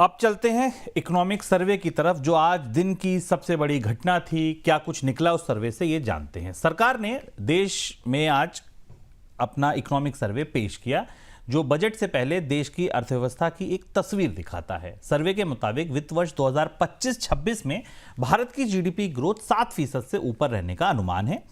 अब चलते हैं इकोनॉमिक सर्वे की तरफ, जो आज दिन की सबसे बड़ी घटना थी। क्या कुछ निकला उस सर्वे से, ये जानते हैं। सरकार ने देश में आज अपना इकोनॉमिक सर्वे पेश किया, जो बजट से पहले देश की अर्थव्यवस्था की एक तस्वीर दिखाता है। सर्वे के मुताबिक वित्त वर्ष 2025-26 में भारत की जीडीपी ग्रोथ 7% से ऊपर रहने का अनुमान है,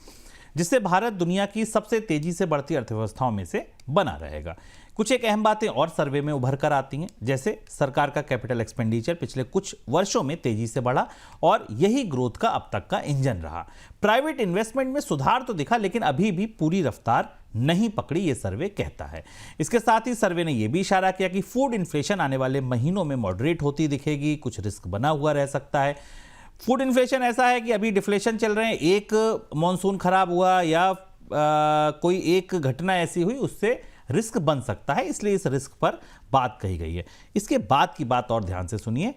जिससे भारत दुनिया की सबसे तेजी से बढ़ती अर्थव्यवस्थाओं में से बना रहेगा। कुछ एक अहम बातें और सर्वे में उभर कर आती हैं, जैसे सरकार का कैपिटल एक्सपेंडिचर पिछले कुछ वर्षों में तेजी से बढ़ा और यही ग्रोथ का अब तक का इंजन रहा। प्राइवेट इन्वेस्टमेंट में सुधार तो दिखा, लेकिन अभी भी पूरी रफ्तार नहीं पकड़ी, ये सर्वे कहता है। इसके साथ ही सर्वे ने यह भी इशारा किया कि फूड इन्फ्लेशन आने वाले महीनों में मॉडरेट होती दिखेगी, कुछ रिस्क बना हुआ रह सकता है। फूड इन्फ्लेशन ऐसा है कि अभी डिफ्लेशन चल रहे हैं, एक मॉनसून खराब हुआ या कोई एक घटना ऐसी हुई, उससे रिस्क बन सकता है, इसलिए इस रिस्क पर बात कही गई है। इसके बाद की बात और ध्यान से सुनिए,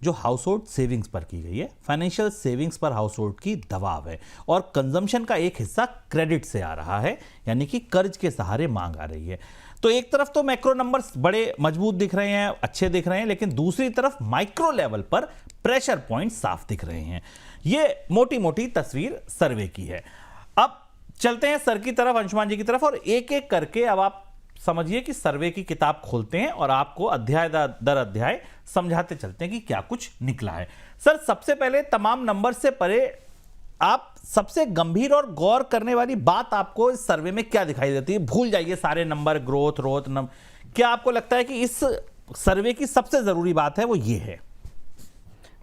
जो हाउस होल्ड सेविंग्स पर की गई है। फाइनेंशियल सेविंग्स पर हाउस होल्ड की दबाव है और कंजम्पशन का एक हिस्सा क्रेडिट से आ रहा है, यानी कि कर्ज के सहारे मांग आ रही है। तो एक तरफ तो मैक्रो नंबर्स बड़े मजबूत दिख रहे हैं, अच्छे दिख रहे हैं, लेकिन दूसरी तरफ माइक्रो लेवल पर प्रेशर पॉइंट साफ दिख रहे हैं। ये मोटी मोटी तस्वीर सर्वे की है। अब चलते हैं सर की तरफ, अंशुमान जी की तरफ, और एक एक करके अब आप समझिए कि सर्वे की किताब खोलते हैं और आपको अध्याय दर अध्याय समझाते चलते हैं कि क्या कुछ निकला है। सर, सबसे पहले तमाम नंबर से परे आप सबसे गंभीर और गौर करने वाली बात आपको इस सर्वे में क्या दिखाई देती है? भूल जाइए सारे नंबर, ग्रोथ रोथ नंबर। क्या आपको लगता है कि इस सर्वे की सबसे जरूरी बात है वो ये है?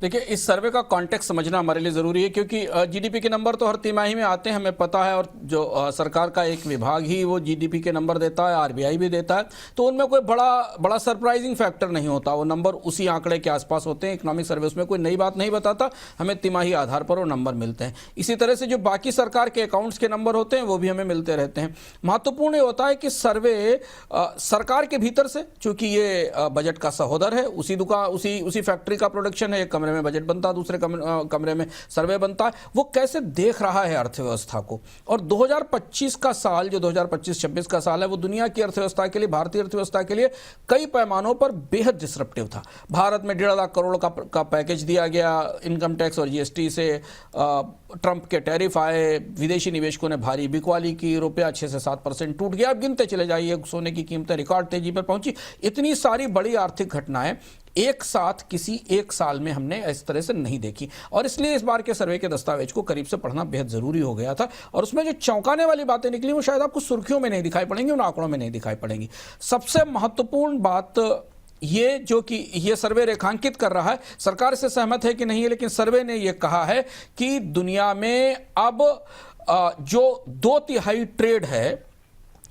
देखिए, इस सर्वे का कॉन्टेक्स्ट समझना हमारे लिए ज़रूरी है, क्योंकि जीडीपी के नंबर तो हर तिमाही में आते हैं, हमें पता है, और जो सरकार का एक विभाग ही वो जीडीपी के नंबर देता है, आरबीआई भी देता है, तो उनमें कोई बड़ा सरप्राइजिंग फैक्टर नहीं होता। वो नंबर उसी आंकड़े के आसपास होते हैं। इकोनॉमिक सर्वे उसमें कोई नई बात नहीं बताता, हमें तिमाही आधार पर वो नंबर मिलते हैं। इसी तरह से जो बाकी सरकार के अकाउंट्स के नंबर होते हैं वो भी हमें मिलते रहते हैं। महत्वपूर्ण ये होता है कि सर्वे सरकार के भीतर से, चूंकि ये बजट का सहोदर है, उसी फैक्ट्री का प्रोडक्शन है, एक कमरे में बजट बनता है, दूसरे कमरे में सर्वे बनता है, वो कैसे देख रहा है अर्थव्यवस्था को। और 2025 का साल, जो 2025-26 का साल है, वो दुनिया की अर्थव्यवस्था के लिए, भारतीय अर्थव्यवस्था के लिए कई पैमानों पर बेहद डिसरप्टिव था। भारत में 1.5 लाख करोड़ का पैकेज दिया गया, इनकम टैक्स और जीएसटी से ट्रंप के टैरिफ आए, विदेशी निवेशकों ने भारी बिकवाली की, रुपया 6 से 7% टूट गया। अब गिनते चले जाइए, सोने की कीमतें रिकॉर्ड तेजी पर पहुंची। इतनी सारी बड़ी आर्थिक घटनाएं एक साथ किसी एक साल में हमने इस तरह से नहीं देखी, और इसलिए इस बार के सर्वे के दस्तावेज को करीब से पढ़ना बेहद जरूरी हो गया था। और उसमें जो चौंकाने वाली बातें निकली वो शायद आपको सुर्खियों में नहीं दिखाई पड़ेंगी, उन आंकड़ों में नहीं दिखाई पड़ेंगी। सबसे महत्वपूर्ण बात ये, जो कि ये सर्वे रेखांकित कर रहा है, सरकार इससे सहमत है कि नहीं है, लेकिन सर्वे ने यह कहा है कि दुनिया में अब जो 2/3 ट्रेड है,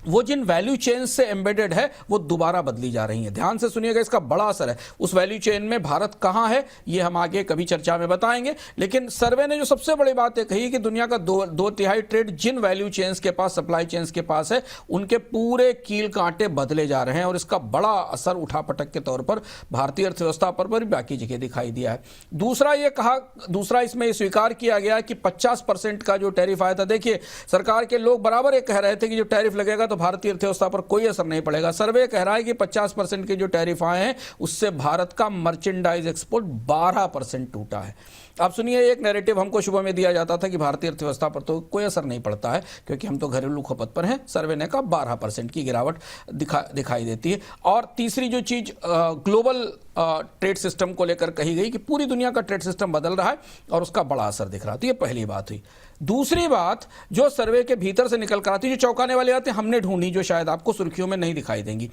वो जिन वैल्यू चेन से एम्बेडेड है, वो दोबारा बदली जा रही है। ध्यान से सुनिएगा, इसका बड़ा असर है। उस वैल्यू चेन में भारत कहां है, ये हम आगे कभी चर्चा में बताएंगे, लेकिन सर्वे ने जो सबसे बड़ी बात है कही कि दुनिया का 2/3 ट्रेड जिन वैल्यू चेन्स के पास, सप्लाई चेन्स के पास है, उनके पूरे कील कांटे बदले जा रहे हैं, और इसका बड़ा असर उठापटक के तौर पर भारतीय अर्थव्यवस्था पर भी बाकी जगह दिखाई दिया है। दूसरा इसमें स्वीकार किया गया कि 50% का जो टैरिफ आया था, देखिए सरकार के लोग बराबर ये कह रहे थे कि जो टैरिफ लगेगा तो भारतीय अर्थव्यवस्था पर कोई असर नहीं पड़ेगा। सर्वे कह रहा है कि 50% के जो टैरिफ आए हैं, उससे भारत का मर्चेंडाइज एक्सपोर्ट 12% टूटा है। आप सुनिए, एक नैरेटिव हमको शुरू में दिया जाता था कि भारतीय अर्थव्यवस्था पर तो कोई असर नहीं पड़ता है क्योंकि हम तो घरेलू खपत पर हैं। सर्वे ने कहा 12% की गिरावट दिखाई देती है। और तीसरी जो चीज ग्लोबल ट्रेड सिस्टम को लेकर कही गई कि पूरी दुनिया का ट्रेड सिस्टम बदल रहा है और उसका बड़ा असर दिख रहा था। ये पहली बात हुई। दूसरी बात जो सर्वे के भीतर से निकल कर आती है, जो चौंकाने वाली बातें हमने ढूंढी, जो शायद आपको सुर्खियों में नहीं दिखाई देंगी।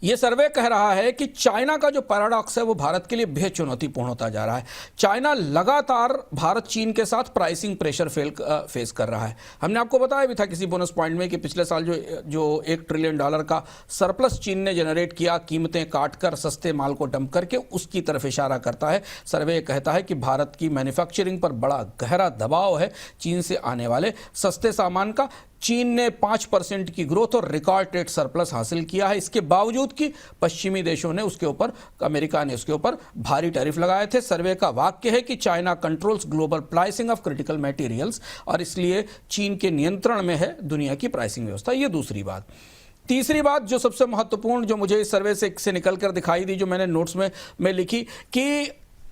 यह सर्वे कह रहा है कि चाइना का जो पैराडॉक्स है वो भारत के लिए बेहद चुनौतीपूर्ण होता जा रहा है। चाइना लगातार भारत चीन के साथ प्राइसिंग प्रेशर फेस कर रहा है। हमने आपको बताया भी था किसी बोनस पॉइंट में कि पिछले साल जो $1 ट्रिलियन का सरप्लस चीन ने जनरेट किया, कीमतें काटकर, सस्ते माल को डंप करके, उसकी तरफ इशारा करता है। सर्वे कहता है कि भारत की मैन्युफैक्चरिंग पर बड़ा गहरा दबाव है चीन से आने वाले सस्ते सामान का। चीन ने 5% की ग्रोथ और रिकॉर्ड ट्रेड सरप्लस हासिल किया है, इसके बावजूद कि पश्चिमी देशों ने उसके ऊपर, अमेरिका ने उसके ऊपर भारी टैरिफ लगाए थे। सर्वे का वाक्य है कि China controls global pricing of critical materials, और इसलिए चीन के नियंत्रण में है दुनिया की प्राइसिंग व्यवस्था। यह दूसरी बात। तीसरी बात जो सबसे महत्वपूर्ण जो मुझे इस सर्वे से निकल कर दिखाई दी, जो मैंने नोट्स में लिखी, कि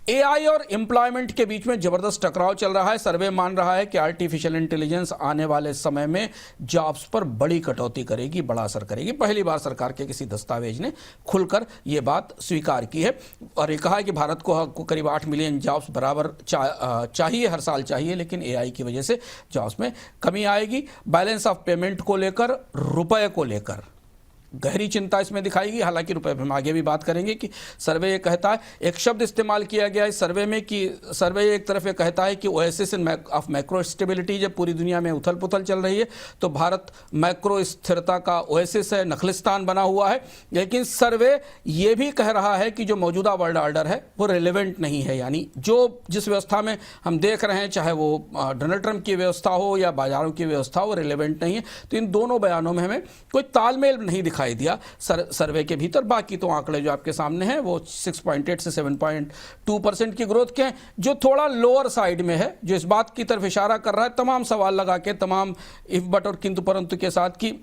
एआई और एम्प्लॉयमेंट के बीच में जबरदस्त टकराव चल रहा है। सर्वे मान रहा है कि आर्टिफिशियल इंटेलिजेंस आने वाले समय में जॉब्स पर बड़ी कटौती करेगी, बड़ा असर करेगी। पहली बार सरकार के किसी दस्तावेज ने खुलकर यह बात स्वीकार की है और ये कहा है कि भारत को करीब 8 मिलियन जॉब्स बराबर चाहिए, हर साल चाहिए, लेकिन एआई की वजह से जॉब्स में कमी आएगी। बैलेंस ऑफ पेमेंट को लेकर, रुपए को लेकर गहरी चिंता इसमें दिखाएगी। हालांकि रुपए हम आगे भी बात करेंगे कि सर्वे ये कहता है, एक शब्द इस्तेमाल किया गया इस सर्वे में कि सर्वे एक तरफ ये कहता है कि ओएसिस ऑफ मैक्रो स्टेबिलिटी, जब पूरी दुनिया में उथल पुथल चल रही है तो भारत मैक्रो स्थिरता का ओएसिस है, नखलिस्तान बना हुआ है। लेकिन सर्वे ये भी कह रहा है कि जो मौजूदा वर्ल्ड ऑर्डर है वो रिलेवेंट नहीं है, यानी जो जिस व्यवस्था में हम देख रहे हैं, चाहे वो डोनाल्ड ट्रंप की व्यवस्था हो या बाजारों की व्यवस्था हो, वो रिलेवेंट नहीं है। तो इन दोनों बयानों में हमें कोई तालमेल नहीं दिखाई दिया सर्वे के भीतर। बाकी तो आंकड़े जो आपके सामने हैं वो 6.8 से 7.2% की ग्रोथ के हैं, जो थोड़ा लोअर साइड में है, जो इस बात की तरफ इशारा कर रहा है तमाम सवाल लगा के, तमाम इफ बट और किंतु परंतु के साथ, कि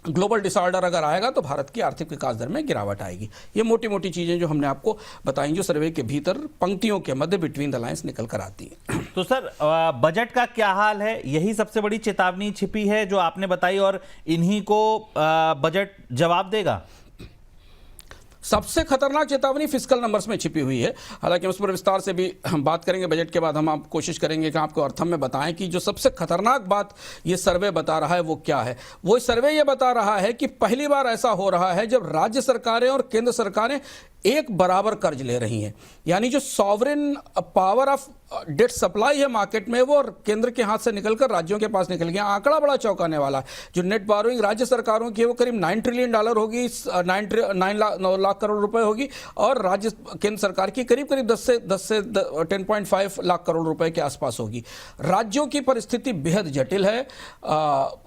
ग्लोबल डिसऑर्डर अगर आएगा तो भारत की आर्थिक विकास दर में गिरावट आएगी। ये मोटी मोटी चीजें जो हमने आपको बताई, जो सर्वे के भीतर पंक्तियों के मध्य बिटवीन द लाइंस निकल कर आती है। तो सर, बजट का क्या हाल है? यही सबसे बड़ी चेतावनी छिपी है जो आपने बताई, और इन्हीं को बजट जवाब देगा? सबसे खतरनाक चेतावनी फिस्कल नंबर्स में छिपी हुई है। हालांकि उस पर विस्तार से भी हम बात करेंगे बजट के बाद। हम आप कोशिश करेंगे कि आपको अर्थम में बताएं कि जो सबसे खतरनाक बात ये सर्वे बता रहा है वो क्या है। वो सर्वे ये बता रहा है कि पहली बार ऐसा हो रहा है जब राज्य सरकारें और केंद्र सरकारें एक बराबर कर्ज ले रही हैं, यानी जो sovereign power of debt supply है मार्केट में, वो केंद्र के हाथ से निकलकर राज्यों के पास निकल गया। आंकड़ा बड़ा चौंकाने वाला है। जो नेट बोरोइंग राज्य सरकारों की है वो करीब $9 ट्रिलियन होगी, 9 लाख करोड़ रुपए होगी, और राज्य केंद्र सरकार की करीब 10 से 10.5 लाख करोड़ रुपए के आसपास होगी। राज्यों की परिस्थिति बेहद जटिल है।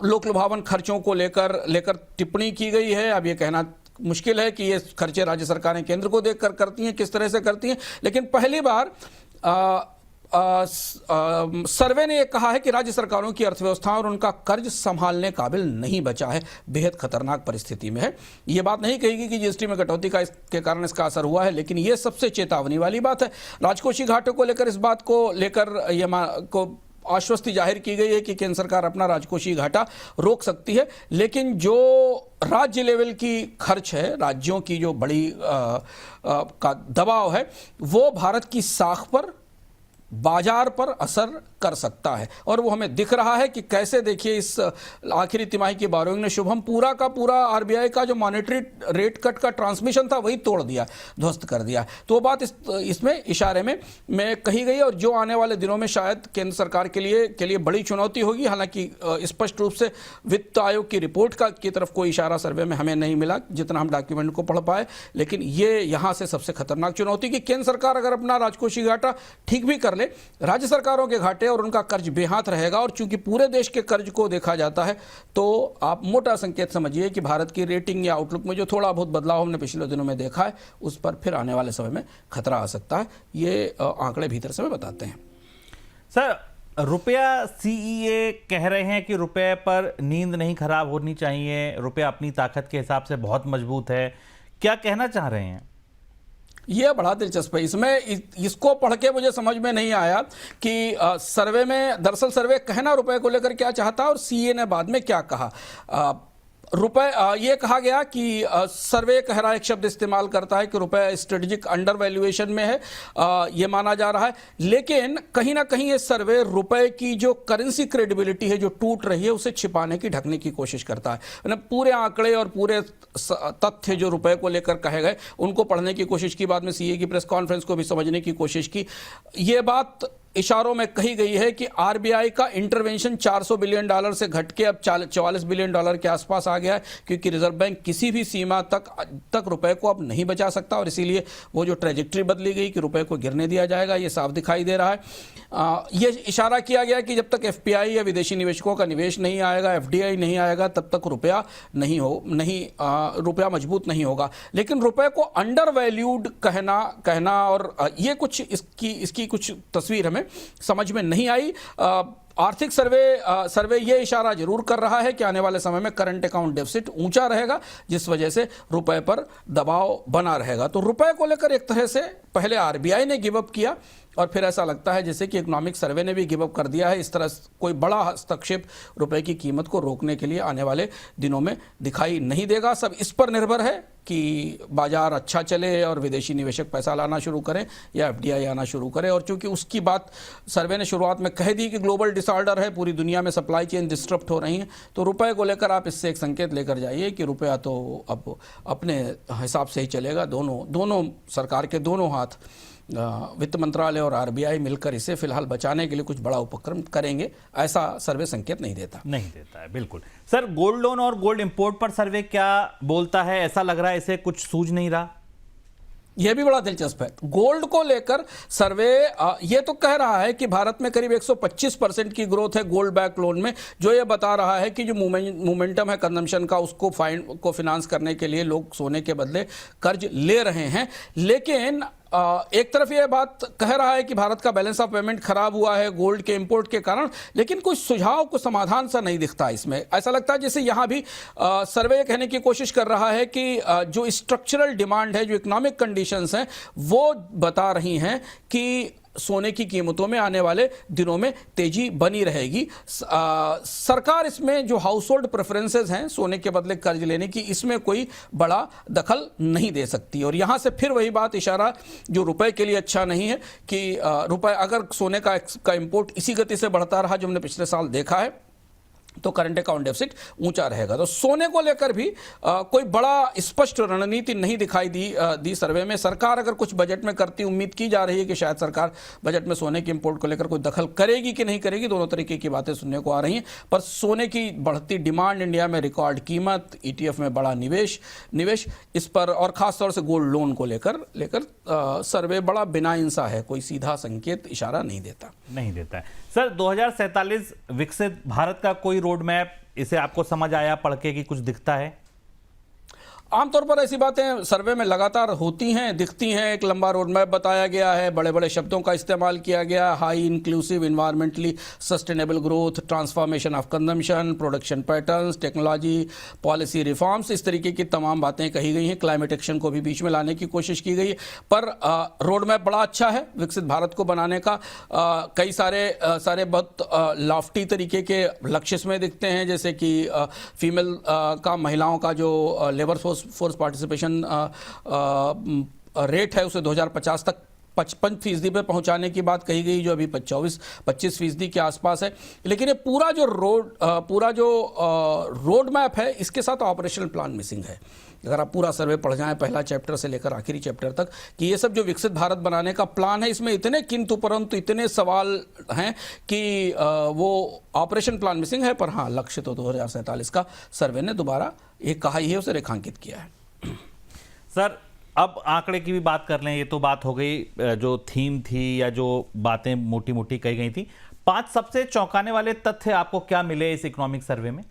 लोक लुभावन खर्चों को लेकर टिप्पणी की गई है। अब ये कहना मुश्किल है कि ये खर्चे राज्य सरकारें केंद्र को देखकर करती हैं, किस तरह से करती हैं, लेकिन पहली बार सर्वे ने यह कहा है कि राज्य सरकारों की अर्थव्यवस्था और उनका कर्ज संभालने काबिल नहीं बचा है, बेहद खतरनाक परिस्थिति में है। यह बात नहीं कहेगी कि जीएसटी में कटौती के कारण इसका असर हुआ है, लेकिन यह सबसे चेतावनी वाली बात है। राजकोषीय घाटे को लेकर, इस बात को लेकर आश्वस्ति जाहिर की गई है कि केंद्र सरकार अपना राजकोषीय घाटा रोक सकती है, लेकिन जो राज्य लेवल की खर्च है, राज्यों की जो बड़ी का दबाव है, वो भारत की साख पर, बाजार पर असर कर सकता है। और वो हमें दिख रहा है कि कैसे, देखिए इस आखिरी तिमाही की बोरोइंग ने शुभम पूरा का पूरा आरबीआई का जो मॉनेटरी रेट कट का ट्रांसमिशन था वही तोड़ दिया, ध्वस्त कर दिया। तो वो बात इसमें इशारे में कही गई, और जो आने वाले दिनों में शायद केंद्र सरकार के लिए बड़ी चुनौती होगी। हालांकि स्पष्ट रूप से वित्त आयोग की रिपोर्ट की तरफ कोई इशारा सर्वे में हमें नहीं मिला, जितना हम डॉक्यूमेंट को पढ़ पाए, लेकिन ये यहाँ से सबसे खतरनाक चुनौती कि केंद्र सरकार अगर अपना राजकोषीय घाटा ठीक भी कर ले, राज्य सरकारों के घाटे और उनका कर्ज बेहाथ रहेगा। और चूंकि पूरे देश के कर्ज को देखा जाता है, तो आप मोटा संकेत समझिए कि भारत की रेटिंग या आउटलुक में जो थोड़ा बहुत बदलाव हमने पिछले दिनों में देखा है, उस पर फिर आने वाले समय में खतरा आ सकता है। ये आंकड़े भीतर से बताते हैं। सर, रुपया, सीईए कह रहे हैं कि रुपए पर नींद नहीं खराब होनी चाहिए, रुपया अपनी ताकत के हिसाब से बहुत मजबूत है। क्या कहना चाह रहे हैं? यह बड़ा दिलचस्प है। इसमें इसको पढ़ के मुझे समझ में नहीं आया कि सर्वे में, दरअसल सर्वे कहना रुपए को लेकर क्या चाहता है और सीए ने बाद में क्या कहा। रुपए, ये कहा गया कि सर्वे कह रहा है, एक शब्द इस्तेमाल करता है कि रुपए स्ट्रेटेजिक अंडर वैल्यूएशन में है, ये माना जा रहा है। लेकिन कहीं ना कहीं ये सर्वे रुपए की जो करेंसी क्रेडिबिलिटी है, जो टूट रही है, उसे छिपाने की, ढकने की कोशिश करता है। पूरे आंकड़े और पूरे तथ्य जो रुपए को लेकर कहे गए, उनको पढ़ने की कोशिश की, बाद में सीए की प्रेस कॉन्फ्रेंस को भी समझने की कोशिश की। ये बात इशारों में कही गई है कि आरबीआई का इंटरवेंशन $400 बिलियन से घट के अब $44 बिलियन के आसपास आ गया है, क्योंकि रिजर्व बैंक किसी भी सीमा तक रुपए को अब नहीं बचा सकता, और इसीलिए वो जो ट्रेजेक्ट्री बदली गई कि रुपए को गिरने दिया जाएगा, ये साफ दिखाई दे रहा है। ये इशारा किया गया कि जब तक एफपीआई या विदेशी निवेशकों का निवेश नहीं आएगा, एफडीआई नहीं आएगा, तब तक रुपया रुपया मजबूत नहीं होगा। लेकिन रुपए को अंडर वैल्यूड कहना और ये कुछ इसकी कुछ तस्वीर हमें समझ में नहीं आई। आर्थिक सर्वे ये इशारा जरूर कर रहा है कि आने वाले समय में करंट अकाउंट डेफिसिट ऊंचा रहेगा, जिस वजह से रुपए पर दबाव बना रहेगा। तो रुपए को लेकर एक तरह से पहले आरबीआई ने गिव अप किया और फिर ऐसा लगता है जैसे कि इकोनॉमिक सर्वे ने भी गिव अप कर दिया है। इस तरह कोई बड़ा हस्तक्षेप रुपए की कीमत को रोकने के लिए आने वाले दिनों में दिखाई नहीं देगा। सब इस पर निर्भर है कि बाजार अच्छा चले और विदेशी निवेशक पैसा लाना शुरू करें या एफडीआई आना शुरू करे। और चूंकि उसकी बात सर्वे ने शुरुआत में कह दी कि ग्लोबल डिसऑर्डर है, पूरी दुनिया में सप्लाई चेन डिस्टर्ब हो रही है, तो रुपए को लेकर आप इससे एक संकेत लेकर जाइए कि रुपया तो अब अपने हिसाब से ही चलेगा। दोनों सरकार के दोनों हाथ, वित्त मंत्रालय और आरबीआई मिलकर इसे फिलहाल बचाने के लिए कुछ बड़ा उपक्रम करेंगे, ऐसा सर्वे संकेत नहीं देता है। बिल्कुल सर, गोल्ड लोन और गोल्ड इंपोर्ट पर सर्वे क्या बोलता है? ऐसा लग रहा है इसे कुछ सूझ नहीं रहा। यह भी बड़ा दिलचस्प है। गोल्ड को लेकर सर्वे ये तो कह रहा है कि भारत में करीब 125% की ग्रोथ है गोल्ड बैक लोन में, जो ये बता रहा है कि जो मोमेंटम है कंजम्पशन का, उसको फाइनेंस करने के लिए लोग सोने के बदले कर्ज ले रहे हैं। लेकिन एक तरफ ये बात कह रहा है कि भारत का बैलेंस ऑफ पेमेंट खराब हुआ है गोल्ड के इंपोर्ट के कारण, लेकिन कुछ सुझाव, कुछ समाधान सा नहीं दिखता इसमें। ऐसा लगता है जैसे यहां भी सर्वे कहने की कोशिश कर रहा है कि जो स्ट्रक्चरल डिमांड है, जो इकोनॉमिक कंडीशंस हैं, वो बता रही हैं कि सोने की कीमतों में आने वाले दिनों में तेजी बनी रहेगी। सरकार इसमें जो हाउस होल्ड प्रेफरेंसेस हैं सोने के बदले कर्ज लेने की, इसमें कोई बड़ा दखल नहीं दे सकती। और यहां से फिर वही बात, इशारा जो रुपए के लिए अच्छा नहीं है कि रुपए अगर सोने का इंपोर्ट इसी गति से बढ़ता रहा जो हमने पिछले साल देखा है, तो करंट अकाउंट डेफिसिट ऊंचा रहेगा। तो सोने को लेकर भी कोई बड़ा स्पष्ट रणनीति नहीं दिखाई दी सर्वे में। सरकार अगर कुछ बजट में करती, उम्मीद की जा रही है कि शायद सरकार बजट में सोने के इंपोर्ट को लेकर कोई दखल करेगी कि नहीं करेगी, दोनों तरीके की बातें सुनने को आ रही हैं। पर सोने की बढ़ती डिमांड, इंडिया में रिकॉर्ड कीमत, ईटीएफ में बड़ा निवेश, इस पर और खासतौर से गोल्ड लोन को लेकर सर्वे बड़ा बिनाइन सा है, कोई सीधा संकेत, इशारा नहीं देता है। सर, 2047 विकसित भारत का कोई रोड मैप, इसे आपको समझ आया पढ़ के कि कुछ दिखता है? आमतौर पर ऐसी बातें सर्वे में लगातार होती हैं, दिखती हैं। एक लंबा रोड मैप बताया गया है, बड़े बड़े शब्दों का इस्तेमाल किया गया, high inclusive, environmentally sustainable growth, transformation of consumption, production patterns, technology, policy reforms, इस तरीके की तमाम बातें कही गई हैं। क्लाइमेट एक्शन को भी बीच में लाने की कोशिश की गई है। पर रोड मैप बड़ा अच्छा है विकसित भारत को बनाने का। कई सारे बहुत लॉफ्टी तरीके के लक्ष्य इसमें दिखते हैं, जैसे कि फीमेल का, महिलाओं का जो लेबर फोर्स पार्टिसिपेशन रेट है उसे 2050 तक 55% पे पहुंचाने की बात कही गई, जो अभी 25% के आसपास है। लेकिन ये पूरा जो रोड मैप है, इसके साथ ऑपरेशनल प्लान मिसिंग है। अगर आप पूरा सर्वे पढ़ जाएं पहला चैप्टर से लेकर आखिरी चैप्टर तक, कि ये सब जो विकसित भारत बनाने का प्लान है, इसमें इतने किंतु परंतु इतने सवाल हैं कि वो ऑपरेशन प्लान मिसिंग है। पर हाँ, लक्ष्य तो 2047 का सर्वे ने दोबारा एक कहा ही है, उसे रेखांकित किया है। सर, अब आंकड़े की भी बात कर लें। ये तो बात हो गई जो थीम थी या जो बातें मोटी मोटी कही गई थी। 5 सबसे चौंकाने वाले तथ्य आपको क्या मिले इस इकोनॉमिक सर्वे में?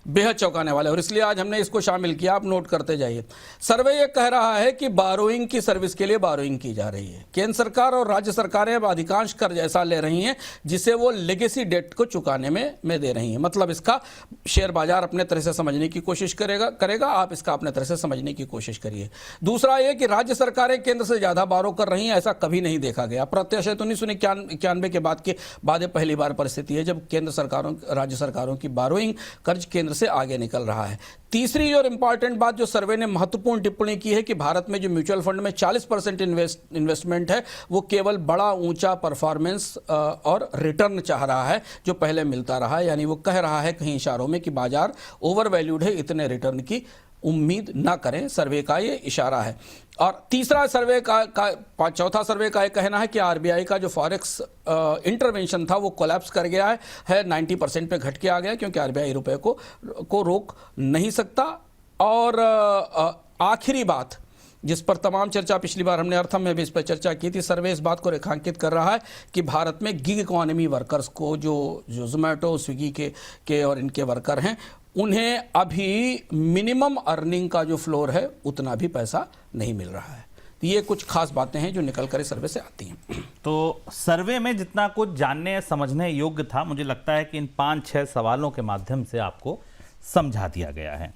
बेहद चौंकाने वाले, और इसलिए आज हमने इसको शामिल किया, आप नोट करते जाइए। सर्वे ये कह रहा है कि बारोइंग की सर्विस के लिए बारोइंग की जा रही है। केंद्र सरकार और राज्य सरकारें अब अधिकांश कर्ज ऐसा ले रही हैं जिसे वो लेगेसी डेट को चुकाने में दे रही हैं। मतलब इसका शेयर बाजार अपने तरह से समझने की कोशिश करेगा, आप इसका अपने तरह से समझने की कोशिश करिए। दूसरा ये कि राज्य सरकारें केंद्र से ज़्यादा बारो कर रही हैं, ऐसा कभी नहीं देखा गया। प्रत्यक्ष 1991 के बाद पहली बार परिस्थिति है जब राज्य सरकारों की बारोइंग, कर्ज केंद्र से आगे निकल रहा है। तीसरी और इंपॉर्टेंट बात जो सर्वे ने महत्वपूर्ण टिप्पणी की है कि भारत में जो म्यूचुअल फंड में 40% इन्वेस्टमेंट है, वो केवल बड़ा ऊंचा परफॉर्मेंस और रिटर्न चाह रहा है जो पहले मिलता रहा है। यानी वो कह रहा है कहीं इशारों में कि बाजार ओवर वैल्यूड है, इतने रिटर्न की उम्मीद ना करें, सर्वे का ये इशारा है। और तीसरा सर्वे का चौथा सर्वे का ये कहना है कि आरबीआई का जो फॉरेक्स इंटरवेंशन था वो कोलैप्स कर गया है 90% पे घट के आ गया, क्योंकि आरबीआई रुपए को रोक नहीं सकता। और आखिरी बात जिस पर तमाम चर्चा, पिछली बार हमने अर्थम में भी इस पर चर्चा की थी, सर्वे इस बात को रेखांकित कर रहा है कि भारत में गिग इकोनॉमी वर्कर्स को, जो जोमेटो, स्विगी के और इनके वर्कर हैं, उन्हें अभी मिनिमम अर्निंग का जो फ्लोर है उतना भी पैसा नहीं मिल रहा है। ये कुछ खास बातें हैं जो निकल कर इस सर्वे से आती हैं। तो सर्वे में जितना कुछ जानने समझने योग्य था, मुझे लगता है कि इन 5-6 सवालों के माध्यम से आपको समझा दिया गया है।